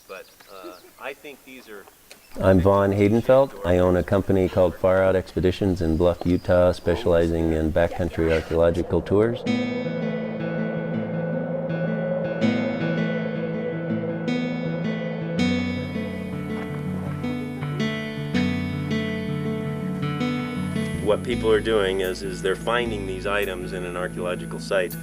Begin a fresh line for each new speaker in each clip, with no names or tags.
but I think these are...
I'm Vaughn Haydenfeld. I own a company called Far Out Expeditions in Bluff, Utah, specializing in backcountry archaeological tours. What people are doing is they're finding these items in an archaeological site.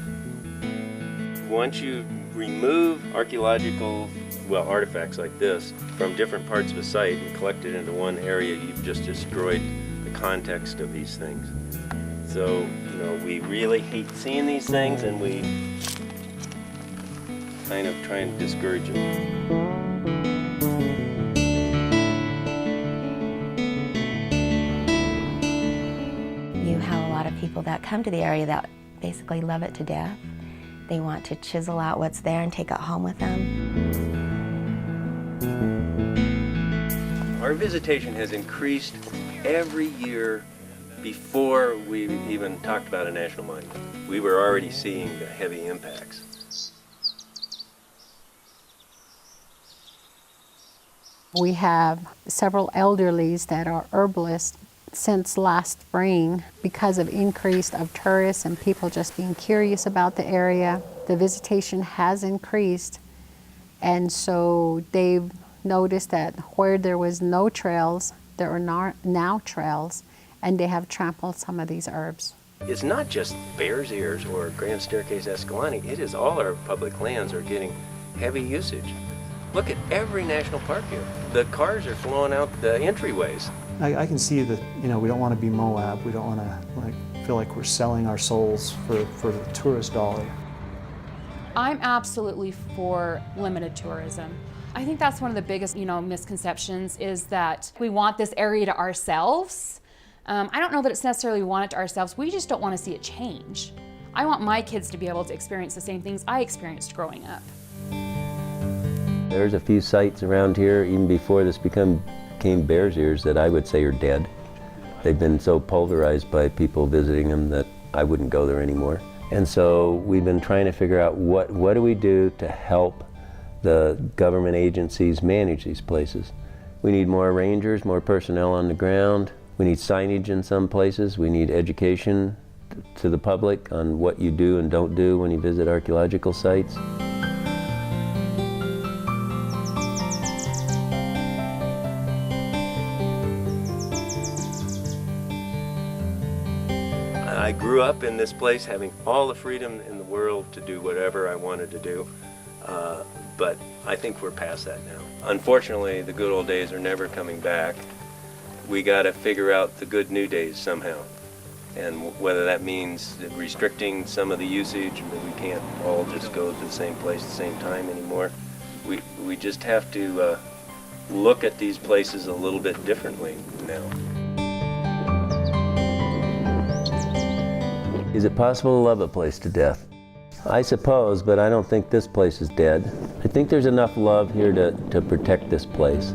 Once you remove archaeological, well, artifacts like this from different parts of a site and collect it into one area, you've just destroyed the context of these things. So, you know, we really hate seeing these things, and we kind of try and discourage them.
You have a lot of people that come to the area that basically love it to death. They want to chisel out what's there and take it home with them.
Our visitation has increased every year before we even talked about a national monument. We were already seeing the heavy impacts.
We have several elderlies that are herbalists since last spring because of increase of tourists and people just being curious about the area. The visitation has increased, and so they've noticed that where there was no trails, there are now trails, and they have trampled some of these herbs.
It's not just Bears Ears or Grand Staircase Escalante, it is all our public lands are getting heavy usage. Look at every national park here. The cars are flowing out the entryways.
I can see that, you know, we don't want to be Moab. We don't want to feel like we're selling our souls for the tourist dollar.
I'm absolutely for limited tourism. I think that's one of the biggest, misconceptions is that we want this area to ourselves. I don't know that it's necessarily we want it to ourselves. We just don't want to see it change. I want my kids to be able to experience the same things I experienced growing up.
There's a few sites around here, even before this became Bears Ears, that I would say are dead. They've been so pulverized by people visiting them that I wouldn't go there anymore. And so we've been trying to figure out what do we do to help the government agencies manage these places. We need more rangers, more personnel on the ground. We need signage in some places. We need education to the public on what you do and don't do when you visit archaeological sites. I grew up in this place having all the freedom in the world to do whatever I wanted to do, but I think we're past that now. Unfortunately, the good old days are never coming back. We got to figure out the good new days somehow, and whether that means restricting some of the usage, that we can't all just go to the same place at the same time anymore. We just have to look at these places a little bit differently now. Is it possible to love a place to death? I suppose, but I don't think this place is dead. I think there's enough love here to protect this place.